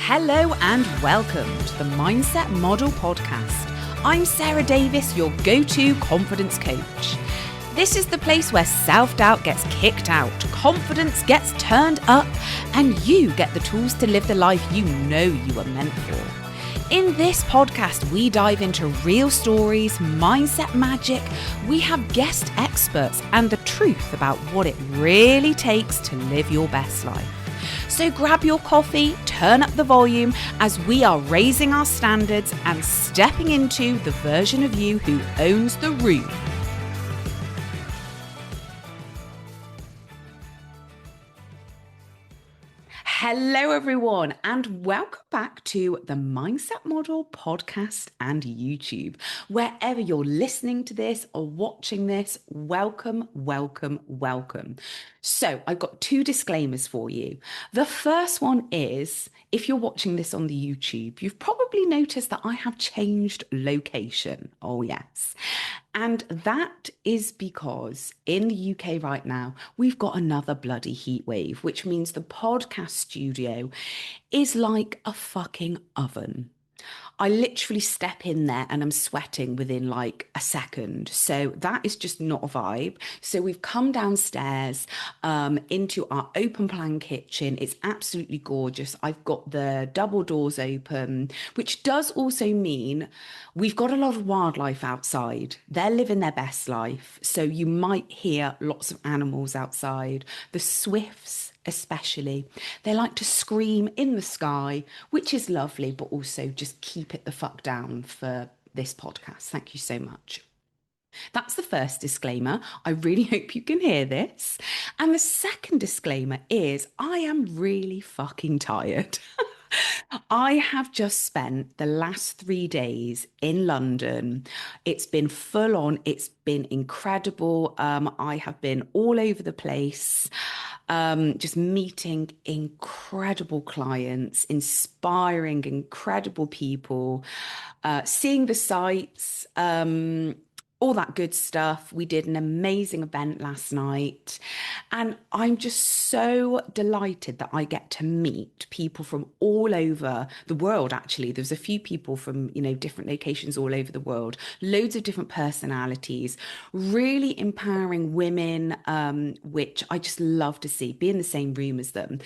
Hello and welcome to the Mindset Model Podcast. I'm Sarah Davis, your go-to confidence coach. This is the place where self-doubt gets kicked out, confidence gets turned up, and you get the tools to live the life you know you are meant for. In this podcast, we dive into real stories, mindset magic, we have guest experts, and the truth about what it really takes to live your best life. So grab your coffee, turn up the volume as we are raising our standards and stepping into the version of you who owns the room. Hello, everyone, and welcome back to the Mindset Model podcast and YouTube. Wherever you're listening to this or watching this, welcome, welcome, welcome. So I've got two disclaimers for you. The first one is, if you're watching this on the YouTube, you've probably noticed that I have changed location. Oh, yes. And that is because in the UK right now, we've got another bloody heat wave, which means the podcast studio is like a fucking oven. I literally step in there and I'm sweating within like a second. So that is just not a vibe. So we've come downstairs into our open plan kitchen. It's absolutely gorgeous. I've got the double doors open, which does also mean we've got a lot of wildlife outside. They're living their best life. So you might hear lots of animals outside. The swifts, especially, they like to scream in the sky, which is lovely, but also just keep it the fuck down for this podcast. Thank you so much. That's the first disclaimer. I really hope you can hear this. And the second disclaimer is I am really fucking tired. I have just spent the last 3 days in London. It's been full on. It's been incredible. I have been all over the place, just meeting incredible clients, inspiring incredible people, seeing the sights, all that good stuff. We did an amazing event last night, and I'm just so delighted that I get to meet people from all over the world. Actually, there's a few people from, different locations all over the world, loads of different personalities, really empowering women, which I just love to see, be in the same room as them,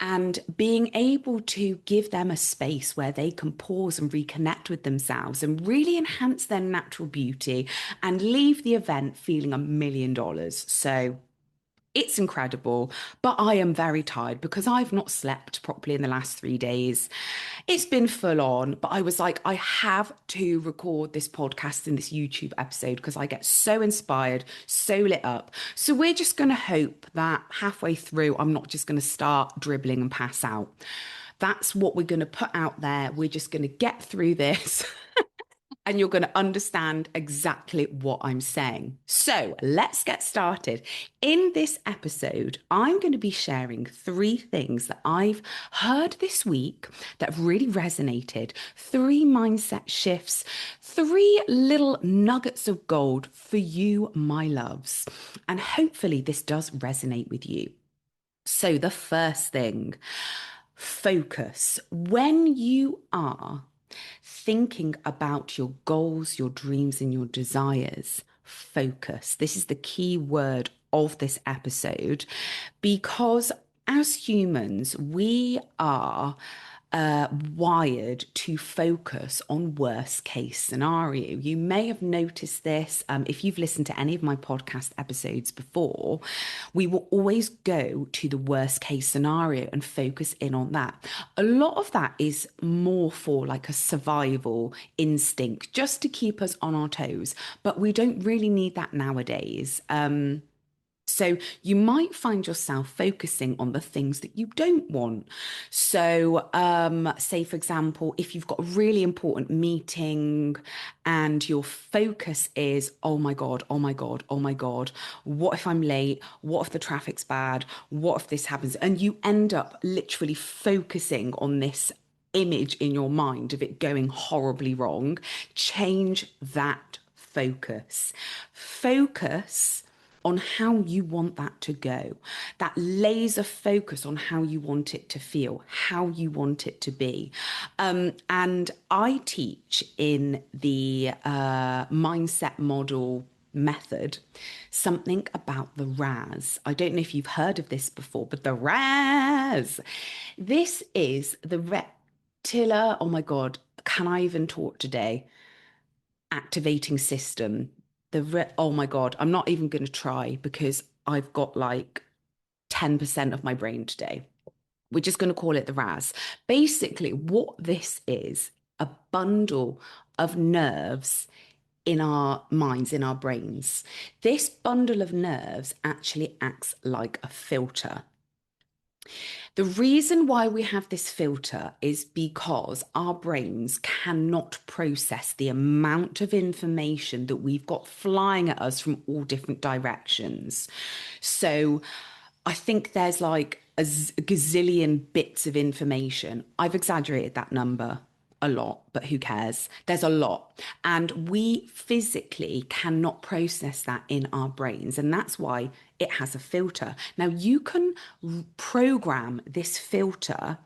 and being able to give them a space where they can pause and reconnect with themselves and really enhance their natural beauty and leave the event feeling $1,000,000. So it's incredible, but I am very tired because I've not slept properly in the last 3 days. It's been full on, but I was like, I have to record this podcast and this YouTube episode because I get so inspired, so lit up. So we're just going to hope that halfway through, I'm not just going to start dribbling and pass out. That's what we're going to put out there. We're just going to get through this. And you're going to understand exactly what I'm saying. So let's get started. In this episode, I'm going to be sharing 3 things that I've heard this week that have really resonated, 3 mindset shifts, 3 little nuggets of gold for you, my loves. And hopefully this does resonate with you. So the first thing, focus. When you are thinking about your goals, your dreams, and your desires, focus. This is the key word of this episode, because as humans, we are wired to focus on worst case scenario. You may have noticed this if you've listened to any of my podcast episodes before. We will always go to the worst case scenario and focus in on that. A lot of that is more for like a survival instinct, just to keep us on our toes, but we don't really need that nowadays. So you might find yourself focusing on the things that you don't want. So say, for example, if you've got a really important meeting and your focus is, oh my God, oh my God, oh my God, what if I'm late? What if the traffic's bad? What if this happens? And you end up literally focusing on this image in your mind of it going horribly wrong. Change that focus. Focus on how you want that to go, that laser focus on how you want it to feel, how you want it to be. And I teach in the mindset model method something about the RAS. I don't know if you've heard of this before, but the RAS. This is the reptilian, oh my God, can I even talk today? Activating system. Oh my God, I'm not even going to try because I've got like 10% of my brain today. We're just going to call it the RAS. Basically, what this is a bundle of nerves in our minds, in our brains. This bundle of nerves actually acts like a filter. The reason why we have this filter is because our brains cannot process the amount of information that we've got flying at us from all different directions. So I think there's like a gazillion bits of information. I've exaggerated that number a lot, but who cares? There's a lot. And we physically cannot process that in our brains. And that's why it has a filter. Now, you can program this filter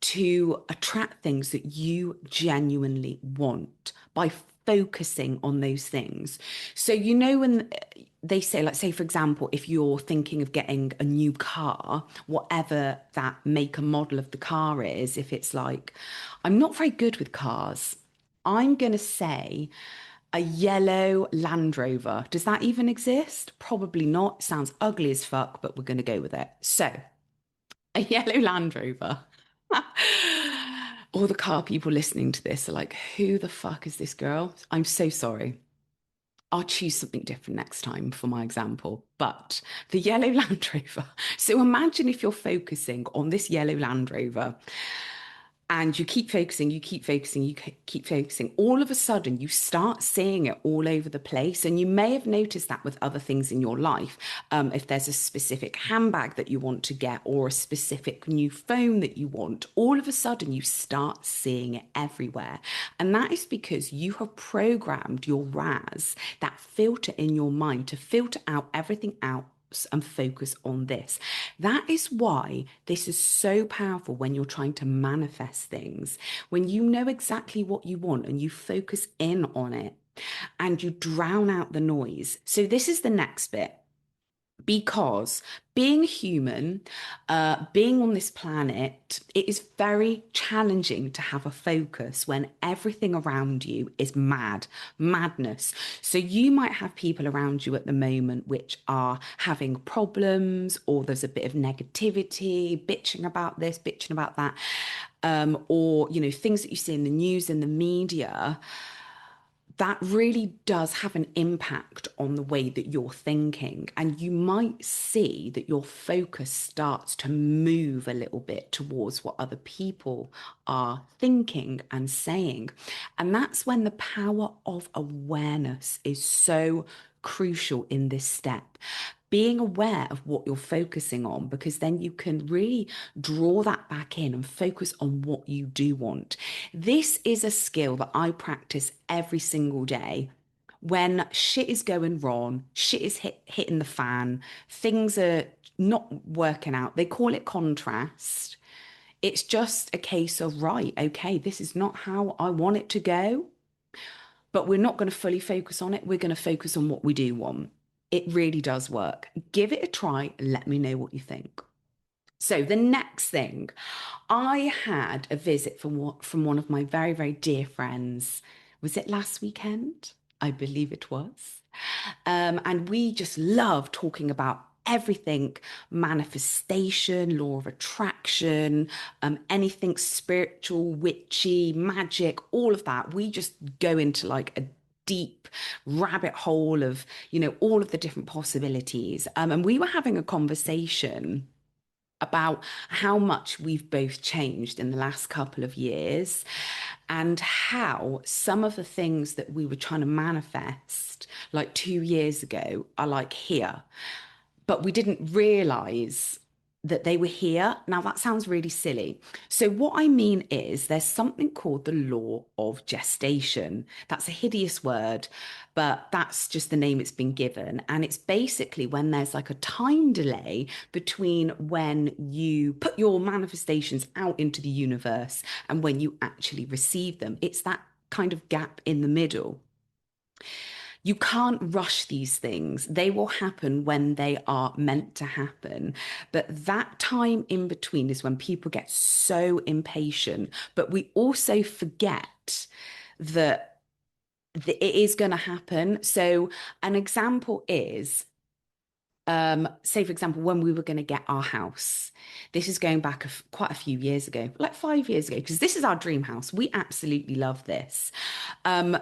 to attract things that you genuinely want by focusing on those things. So, you know, when they say, like, say, for example, if you're thinking of getting a new car, whatever that make and model of the car is, if it's like, I'm not very good with cars, I'm going to say a yellow Land Rover. Does that even exist? Probably not. Sounds ugly as fuck, but we're going to go with it. So, a yellow Land Rover. All the car people listening to this are like, who the fuck is this girl? I'm so sorry. I'll choose something different next time for my example. But the yellow Land Rover. So imagine if you're focusing on this yellow Land Rover and you keep focusing, you keep focusing, you keep focusing. All of a sudden, you start seeing it all over the place. And you may have noticed that with other things in your life. If there's a specific handbag that you want to get or a specific new phone that you want, all of a sudden you start seeing it everywhere. And that is because you have programmed your RAS, that filter in your mind, to filter out everything out and focus on this. That is why this is so powerful when you're trying to manifest things. When you know exactly what you want and you focus in on it and you drown out the noise. So, this is the next bit. Because being human, being on this planet, it is very challenging to have a focus when everything around you is madness. So you might have people around you at the moment which are having problems, or there's a bit of negativity, bitching about this, bitching about that, or you know, things that you see in the news and the media that really does have an impact on the way that you're thinking. And you might see that your focus starts to move a little bit towards what other people are thinking and saying. And that's when the power of awareness is so crucial in this step. Being aware of what you're focusing on, because then you can really draw that back in and focus on what you do want. This is a skill that I practice every single day. When shit is going wrong, shit is hitting the fan, things are not working out. They call it contrast. It's just a case of, right, okay, this is not how I want it to go, but we're not going to fully focus on it. We're going to focus on what we do want. It really does work. Give it a try. Let me know what you think. So the next thing, I had a visit from one of my very, very dear friends. Was it last weekend? I believe it was. And we just love talking about everything manifestation, law of attraction, anything spiritual, witchy, magic, all of that. We just go into like a deep rabbit hole of, you know, all of the different possibilities. And we were having a conversation about how much we've both changed in the last couple of years and how some of the things that we were trying to manifest like 2 years ago are like here. But we didn't realize that they were here. Now, that sounds really silly. So, what I mean is, there's something called the law of gestation. That's a hideous word, but that's just the name it's been given. And it's basically when there's like a time delay between when you put your manifestations out into the universe and when you actually receive them. It's that kind of gap in the middle. You can't rush these things. They will happen when they are meant to happen. But that time in between is when people get so impatient. But we also forget that it is going to happen. So, an example is say for example when we were going to get our house, this is going back quite a few years ago, like 5 years ago, because this is our dream house. We absolutely love this. um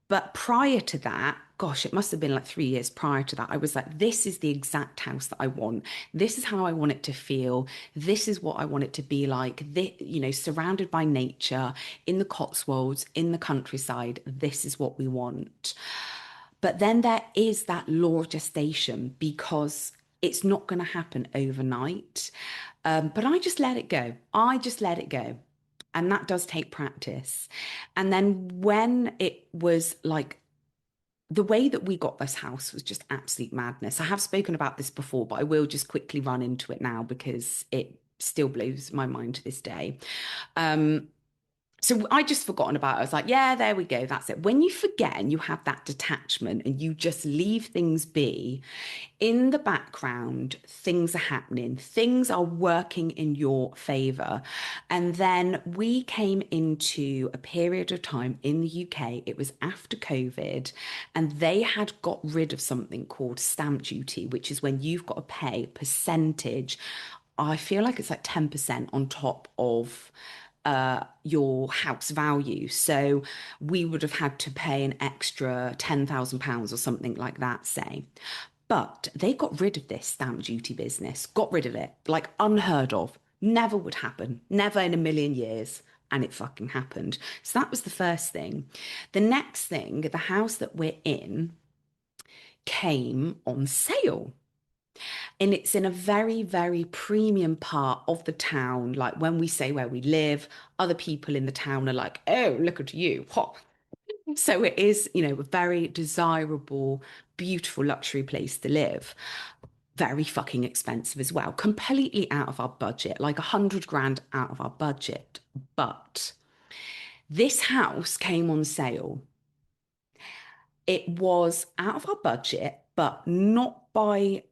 but prior to that, gosh, it must have been like 3 years prior to that, I was like, this is the exact house that I want. This is how I want it to feel. This is what I want it to be like. This, surrounded by nature, in the Cotswolds, in the countryside. This is what we want. But then there is that law of gestation, because it's not going to happen overnight. But I just let it go. I just let it go. And that does take practice. And then when it was like, the way that we got this house was just absolute madness. I have spoken about this before, but I will just quickly run into it now because it still blows my mind to this day. Um, so I just forgotten about it. I was like, yeah, there we go. That's it. When you forget and you have that detachment and you just leave things be, in the background, things are happening, things are working in your favor. And then we came into a period of time in the UK, it was after COVID, and they had got rid of something called stamp duty, which is when you've got to pay a percentage. I feel like it's like 10% on top of your house value. So we would have had to pay an extra £10,000 or something like that, say. But they got rid of this stamp duty business, got rid of it, like unheard of. Never would happen, never in a million years. And it fucking happened. So that was the first thing. The next thing, the house that we're in came on sale. And it's in a very, very premium part of the town. Like when we say where we live, other people in the town are like, oh, look at you. Hot. So it is, a very desirable, beautiful luxury place to live. Very fucking expensive as well. Completely out of our budget, like 100 grand out of our budget. But this house came on sale. It was out of our budget, but not by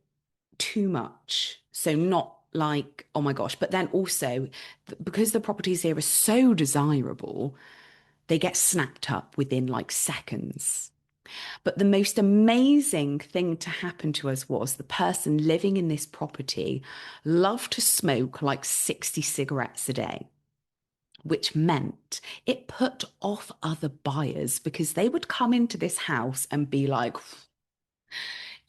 too much. So not like, oh my gosh, but then also because the properties here are so desirable, they get snapped up within like seconds. But the most amazing thing to happen to us was the person living in this property loved to smoke like 60 cigarettes a day, which meant it put off other buyers because they would come into this house and be like,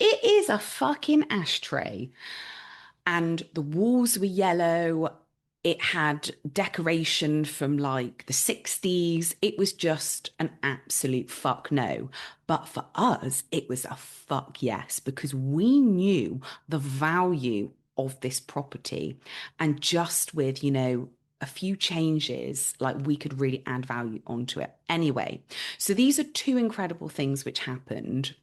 it is a fucking ashtray. And the walls were yellow. It had decoration from like the 60s. It was just an absolute fuck no. But for us, it was a fuck yes, because we knew the value of this property. And just with, a few changes, like we could really add value onto it. Anyway, so these are two incredible things which happened.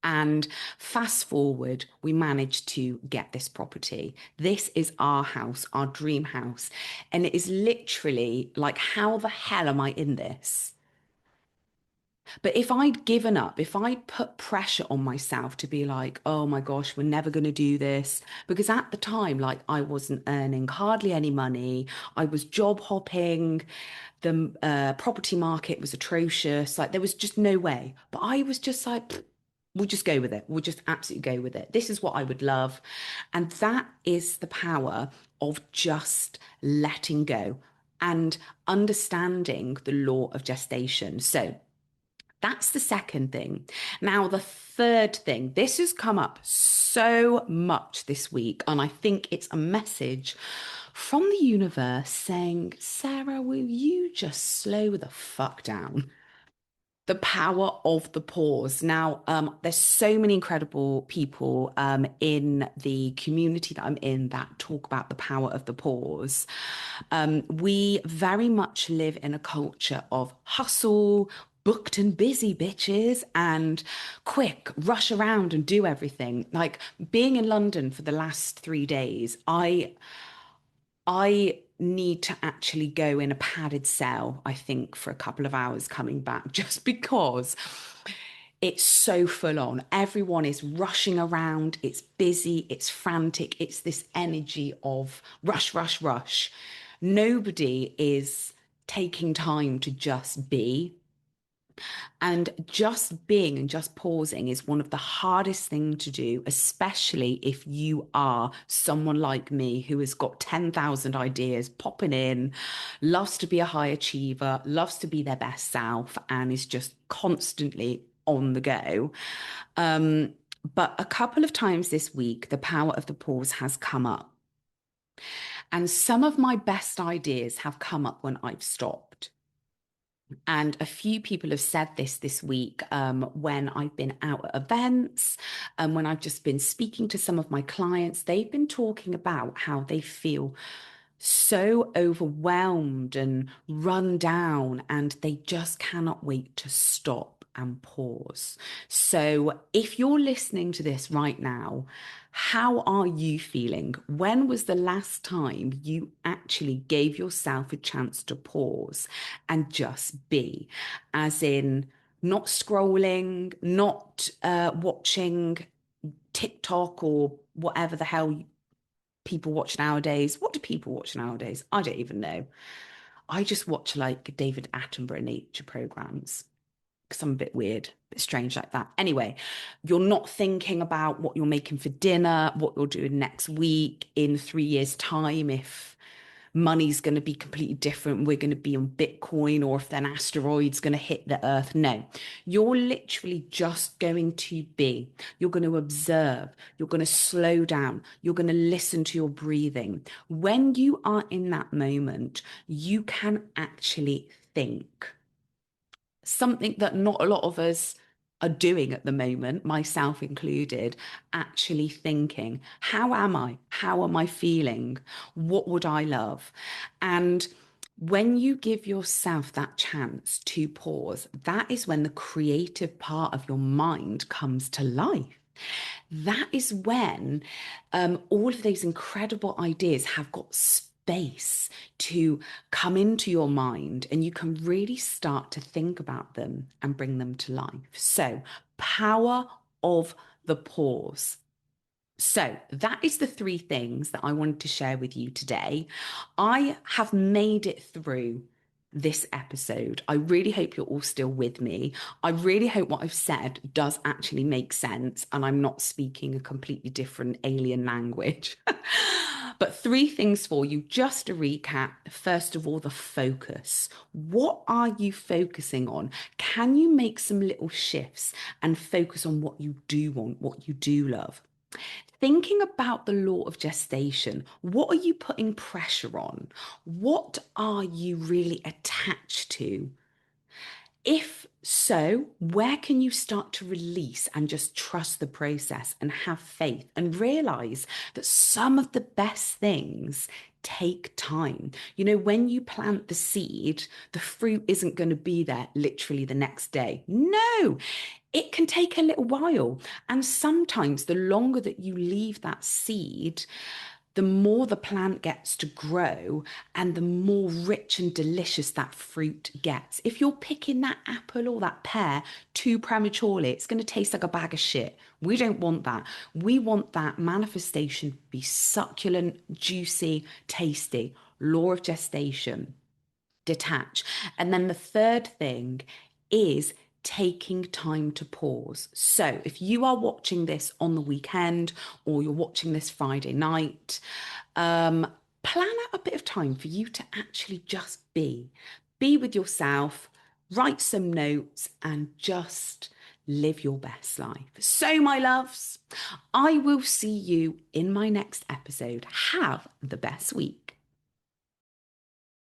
And fast forward, we managed to get this property. This is our house, our dream house. And it is literally like, how the hell am I in this? But if I'd given up, if I'd put pressure on myself to be like, oh my gosh, we're never going to do this, because at the time, like I wasn't earning hardly any money, I was job hopping, the property market was atrocious, like there was just no way. But I was just like, we'll just go with it. We'll just absolutely go with it. This is what I would love. And that is the power of just letting go and understanding the law of gestation. So, that's the second thing. Now, the third thing, this has come up so much this week, and I think it's a message from the universe saying, Sarah, will you just slow the fuck down? The power of the pause. Now, there's so many incredible people in the community that I'm in that talk about the power of the pause. We very much live in a culture of hustle, booked and busy bitches, and quick, rush around and do everything. Like being in London for the last 3 days, I need to actually go in a padded cell, I think, for a couple of hours coming back, just because it's so full on. Everyone is rushing around. It's busy. It's frantic. It's this energy of rush, rush, rush. Nobody is taking time to just be. And just being and just pausing is one of the hardest things to do, especially if you are someone like me who has got 10,000 ideas popping in, loves to be a high achiever, loves to be their best self, and is just constantly on the go. But a couple of times this week, the power of the pause has come up. And some of my best ideas have come up when I've stopped. And a few people have said this week when I've been out at events and when I've just been speaking to some of my clients. They've been talking about how they feel so overwhelmed and run down, and they just cannot wait to stop and pause. So, if you're listening to this right now, how are you feeling? When was the last time you actually gave yourself a chance to pause and just be? As in, not scrolling, not watching TikTok or whatever the hell people watch nowadays. What do people watch nowadays? I don't even know. I just watch like David Attenborough nature programs because I'm a bit weird, a bit strange like that. Anyway, you're not thinking about what you're making for dinner, what you're doing next week, in 3 years' time, if money's going to be completely different. We're going to be on Bitcoin, or if an asteroid's going to hit the earth. No, you're literally just going to be. You're going to observe. You're going to slow down. You're going to listen to your breathing. When you are in that moment, you can actually think, something that not a lot of us are doing at the moment, myself included, actually thinking, how am I? How am I feeling? What would I love? And when you give yourself that chance to pause, that is when the creative part of your mind comes to life. That is when all of those incredible ideas have got space to come into your mind, and you can really start to think about them and bring them to life. So, power of the pause. So, that is the three things that I wanted to share with you today. I have made it through this episode. I really hope you're all still with me. I really hope what I've said does actually make sense and I'm not speaking a completely different alien language. But three things for you, just to recap. First of all, the focus. What are you focusing on? Can you make some little shifts and focus on what you do want, what you do love? Thinking about the law of gestation, what are you putting pressure on? What are you really attached to? If so, where can you start to release and just trust the process and have faith and realize that some of the best things take time? You know, when you plant the seed, the fruit isn't going to be there literally the next day. No, it can take a little while. And sometimes the longer that you leave that seed, the more the plant gets to grow and the more rich and delicious that fruit gets. If you're picking that apple or that pear too prematurely, it's going to taste like a bag of shit. We don't want that. We want that manifestation to be succulent, juicy, tasty. Law of gestation. Detach. And then the third thing is taking time to pause. So if you are watching this on the weekend or you're watching this Friday night, plan out a bit of time for you to actually just be with yourself, write some notes, and just live your best life. So, my loves, I will see you in my next episode. Have the best week.